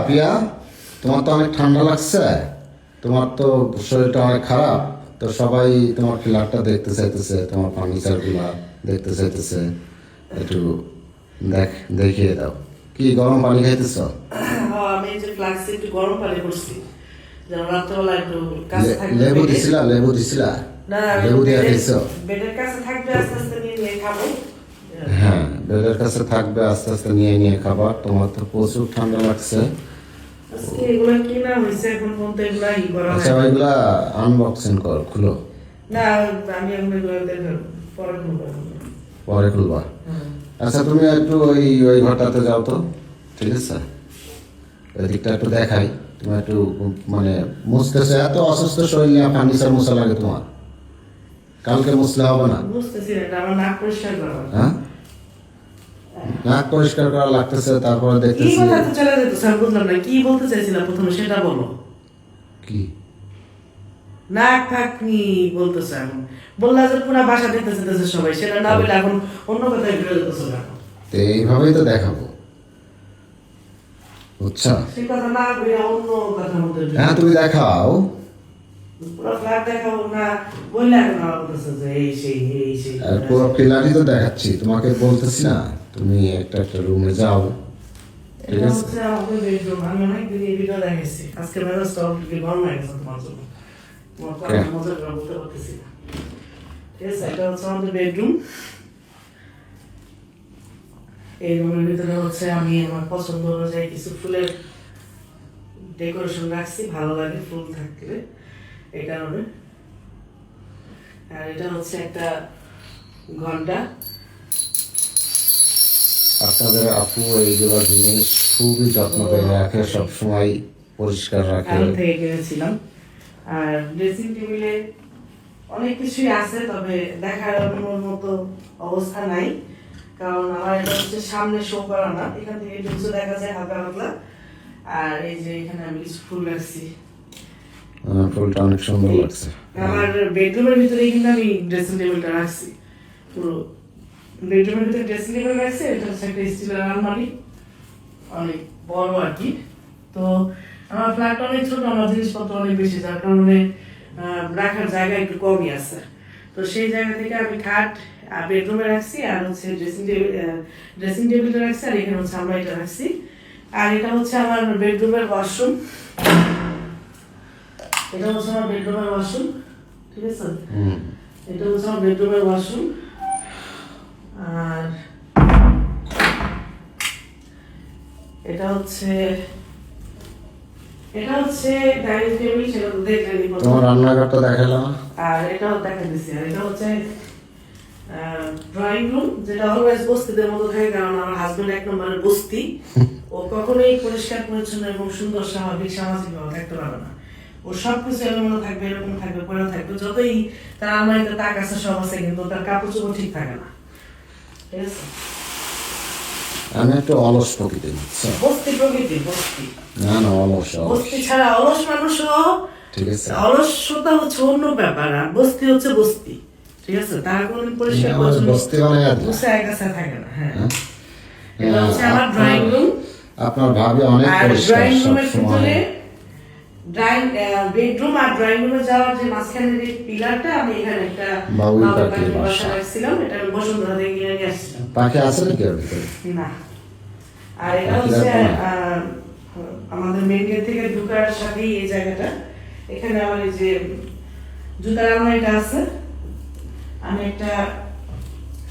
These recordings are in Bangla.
পিয়া, তোমার তো অনেক ঠান্ডা লাগছে, তোমার তো শরীরটা অনেক খারাপ, তো সবাই তোমার ফ্ল্যাটটা দেখতে চাইতেছে, তোমার ফার্নিচারগুলা দেখতে চাইতেছে, একটু দেখিয়ে দাও। কি গরম পানি খাইতেছ? আমি যে ফ্লাক্সে একটু গরম পানি করছি যেন রাত্রেবেলা একটু কাছে থাকবে। লেবু দিছিলা? লেবু দিছিলা? না, লেবু দিয়ে খাইছো? বেডের কাছে থাকবে, আস্তে আস্তে নিয়ে নিয়ে খাবো। হ্যাঁ, বেডের কাছে থাকবে, আস্তে আস্তে নিয়ে নিয়ে খাবার। তোমার তো প্রচুর ঠান্ডা লাগছে। আজকে এগুলো কি না হয়েছে এখন পর্যন্ত এগুলা ই করা আচ্ছা, হয়। ওইগুলা আনবক্সিং কর, খুলো। না, আমি এগুলো দেখাবো, পরে খুলবো। পরে খুলবা। আচ্ছা, তুমি একটু ওই ওই ঘরটাতে যাও তো, ঠিক আছে? ওই দিকটা একটু দেখাই। তুমি একটু মানে মুছতেছে, এত অসুস্থ শরীর নিয়ে ফার্নিচার মোছা লাগে তোমার? কালকে মুছলে হবে না? বুঝতেছি না, এটা আমার নাক পরিষ্কার করা। হ্যাঁ, নাক পরিষ্কার করা লাগতেছে, তারপরে কি দেখতেছি। কথা তো চলে যেত স্যার, বুঝলাম না কি বলতে চাইছিলাম প্রথমে, সেটা বলো। কি নাক ফাক নি বলতেছে এখন, বললা যে পুরা বাসা দেখতে যেতেছে সবাই, সেটা না বলে এখন অন্য কথায় ঘুরে যেতেছে এখন। তো এইভাবেই তো দেখাবো, বুঝছো? সেই কথা না বলে অন্য কথার মধ্যে হ্যাঁ, তুমি দেখাও। পুরো ফ্ল্যাট দেখাবো না বললে এখন আমার বলতেছে যে এই সেই এই সেই। আর পুরো ফ্ল্যাটই তো দেখাচ্ছি, তোমাকে বলতেছি না তুমি একটা একটা রুমে যাও, ঠিক এটা আছে? হচ্ছে আমাদের বেডরুম। আমি অনেকদিন এই ভিডিও দেখেছি, আজকে মেজাজটা অলরেডি গরম হয়ে গেছে তোমার জন্য, তোমার কথা মজা করে বলতে পারতেছি না। ঠিক আছে, এটা হচ্ছে আমাদের বেডরুম। এই রুমের ভিতরে হচ্ছে আমি আমার পছন্দ অনুযায়ী কিছু ফুলের ডেকোরেশন রাখছি, ভালো লাগে ফুল থাকলে এই কারণে। আর এটা হচ্ছে একটা ঘন্টা। আপনাদের আপু এইগুলো জিনিস খুবই যত্ন করে রাখে, সবসময় পরিষ্কার রাখে। আমি থেকে কিনেছিলাম। আর ড্রেসিং টেবিলে অনেক কিছুই আছে, তবে দেখার মতো অবস্থা নাই, কারণ আমার এটা হচ্ছে সামনে শো করা না, এখান থেকে কিছু দেখা যায় হালকা পাতলা। আর এই যে এখানে আমি কিছু ফুল রাখছি, ফুলটা অনেক সুন্দর লাগছে। আমার বেডরুমের ভিতরে কিন্তু আমি ড্রেসিং টেবিলটা রাখছি, পুরো বেডরুমের ভিতরে ড্রেসিং টেবিল রাখছি। এটা হচ্ছে একটা স্টিলের আলমারি, অনেক বড় আর কি। তো আমার ফ্ল্যাট অনেক ছোট, আমার জিনিসপত্র অনেক বেশি, যার কারণে রাখার জায়গা একটু কমই আছে। তো সেই জায়গা থেকে আমি খাট বেডরুমে রাখছি, আর হচ্ছে ড্রেসিং টেবিলটা রাখছি, আর এখানে হচ্ছে আলমারিটা রাখছি। আর এটা হচ্ছে আমার বেডরুমের ওয়াশরুম, এটা হচ্ছে আমার বেডরুমের ওয়াশরুম, ঠিক আছে? এটা হচ্ছে আমার বেডরুমের ওয়াশরুম। আর এটা হচ্ছে ডাইনিং টেবিল, সেটা তো দেখলেনই প্রথম। তোমার রান্নাঘরটা দেখালাম। আর এটাও দেখা দিচ্ছি। আর এটা হচ্ছে ড্রয়িং রুম, যেটা অলওয়েজ বস্তিদের মতো থাকে, কারণ আমার হাজবেন্ড এক নম্বরের বস্তি। ও কখনোই পরিষ্কার পরিচ্ছন্ন এবং সুন্দর স্বাভাবিক সামাজিক ভাবে থাকতে পারবে না। ও সবকিছু এলোমেলো থাকবে, এরকম থাকবে, পরে থাকবে, যতই তার আলমারিতে তাক আছে সব আছে, কিন্তু তার কাপড় চোপড় ঠিক থাকে না, ঠিক আছে? আমি একটু অলস প্রকৃতি, বুঝছো? বস্তি প্রকৃতি, বস্তি না না, অলস অলস, বস্তি ছাড়া অলস মানুষও, ঠিক আছে? অলসতা হচ্ছে অন্য ব্যাপার, আর বস্তি হচ্ছে বস্তি, ঠিক আছে? তারা কোনদিন পরিষ্কার পরিচ্ছন্ন বস্তি মানে গুছায় গাছায় থাকে না। হ্যাঁ, এটা হচ্ছে আমার ড্রয়িং রুম। আপনার ভাবি অনেক আর পরিষ্কার ড্রয়িং রুমের সবসময়। ভিতরে বেডরুম আর ড্রয়িং রুমে যাওয়ার যে মাঝখানে যে পিলারটা, আমি এখানে একটা বাবুই বাবুই পাখির পাখির বাসা বাসা। রাখছিলাম, এটা আমি বসুন্ধরা থেকে কিনে নিয়ে আসছিলাম। পাখি আছে নাকি ওর ভিতরে? না। আর এটা হচ্ছে আমাদের মেন গেট থেকে ঢোকার সাথেই এই জায়গাটা, এখানে আমার এই যে জুতার আলমারিটা আছে। আমি একটা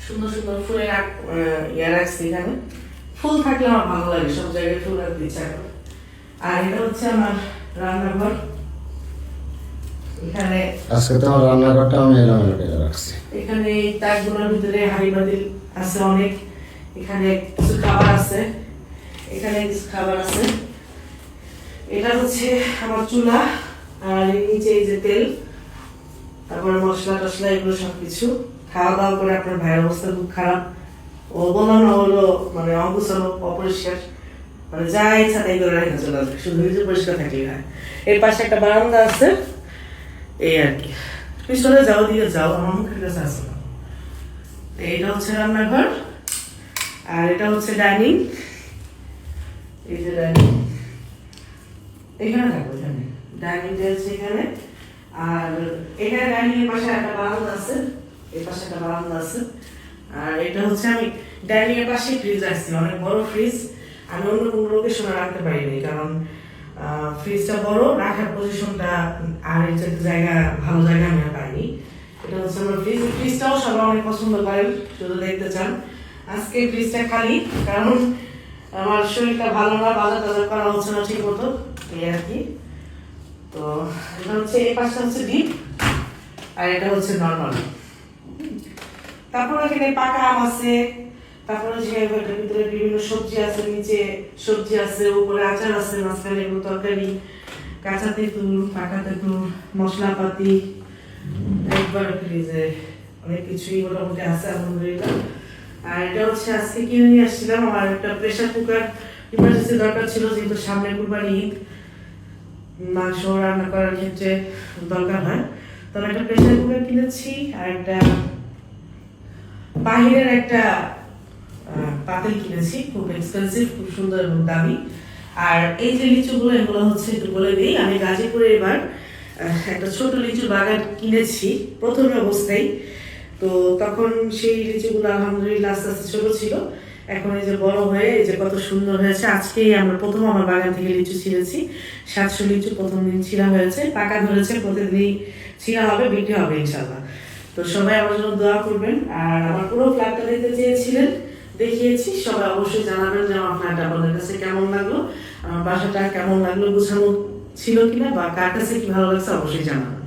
সুন্দর সুন্দর ফুলের ইয়ে রাখছি এখানে, ফুল থাকলে আমার ভালো লাগে, সব জায়গায় ফুল রাখতে ইচ্ছা করে। আর এটা হচ্ছে আমার রান্নাঘর, এখানে আজকে তোমার রান্নাঘরটা আমি এলোমেলো করে রাখছি। এখানে এই তাকগুলোর ভিতরে হাঁড়ি বাতিল আছে অনেক, এখানে কিছু খাবার আছে, এখানে কিছু খাবার আছে। এটা হচ্ছে আমার চুলা, আর এর নিচে এই যে তেল, তারপরে মশলা টশলা, এগুলো সবকিছু। খাওয়া দাওয়া করে আপনার ভাইয়ের অবস্থা খুব খারাপ, ও বলানো হলো মানে অগুছানো, অপরিষ্কার, মানে যা ইচ্ছা তাই করে রেখে চলে আসবে, শুধু নিজে পরিষ্কার থাকলে হয়। এর পাশে একটা বারান্দা আছে, এই আর কি। পিছনে যাও, দিকে যাও, আমার মুখের কাছে আসো না। এইটা হচ্ছে রান্নাঘর, আর এটা হচ্ছে ডাইনিং, এই যে ডাইনিং। এখানে থাকবো, এখানে ডাইনিং টেবিল এখানে। আর এখানে ডাইনিং এর পাশে একটা বারান্দা আছে, এই পাশে একটা বারান্দা আছে। আর এটা হচ্ছে আমি ডাইনিং এর পাশে ফ্রিজ রাখছি, অনেক বড় ফ্রিজ। আমি অন্য কোনো লোকেশনে রাখতে পারিনি, কারণ ফ্রিজটা বড়, রাখার পজিশনটা আর এই যে জায়গা, ভালো জায়গা আমি আর পাইনি। এটা হচ্ছে আমার ফ্রিজ। ফ্রিজটাও সবাই অনেক পছন্দ করেন, শুধু দেখতে চান। আজকে ফ্রিজটা খালি, কারণ আমার শরীরটা ভালো না, বাজার টাজার করা হচ্ছে না ঠিক মতো, এই আর কি। তো এটা হচ্ছে, এই পাশটা হচ্ছে ডিপ, আর এটা হচ্ছে নর্মাল। তারপরে এখানে পাকা আম আছে, তারপরে যে এটার ভিতরে বিভিন্ন সবজি আছে, নিচে সবজি আছে, উপরে আচার আছে, মাঝখানে এগুলো তরকারি, কাঁচা তেঁতুল, পাকা তেঁতুল, মশলাপাতি, একবার ফ্রিজে অনেক কিছুই মোটামুটি আছে আলহামদুলিল্লাহ। আর এটা হচ্ছে আজকে কিনে নিয়ে আসছিলাম, আমার একটা প্রেশার কুকার ইমার্জেন্সি দরকার ছিল, যেহেতু সামনে কুরবানি ঈদ, মাংস রান্না করার ক্ষেত্রে দরকার হয়। তো আমি একটা প্রেশার কুকার কিনেছি, আর একটা বাহিরের একটা পাতিল কিনেছি, খুব এক্সপেন্সিভ, খুব সুন্দর এবং দামি। আর এই যে লিচুগুলো, এগুলো হচ্ছে একটু বলে দিই, আমি গাজীপুরে এবার একটা ছোট লিচুর বাগান কিনেছি প্রথম অবস্থায়। তো তখন সেই লিচুগুলো আলহামদুলিল্লাহ আস্তে আস্তে ছোট ছিল, এখন এই যে বড় হয়ে এই যে কত সুন্দর হয়েছে। আজকেই আমরা প্রথম আমার বাগান থেকে লিচু ছিঁড়েছি, 700 লিচু প্রথম দিন ছিঁড়া হয়েছে, পাকা ধরেছে, প্রতিদিনই ছিঁড়া হবে, বিক্রি হবে ইনশাল্লাহ। তো সবাই আমার জন্য দোয়া করবেন। আর আমার পুরো ফ্ল্যাটটা দেখতে চেয়েছিলেন, দেখিয়েছি, সবাই অবশ্যই জানাবেন যে আমার ফ্ল্যাটটা আপনাদের কাছে কেমন লাগলো, আমার বাসাটা কেমন লাগলো, গোছানো ছিল কিনা, বা কার কাছে কি ভালো লাগছে অবশ্যই জানাবেন।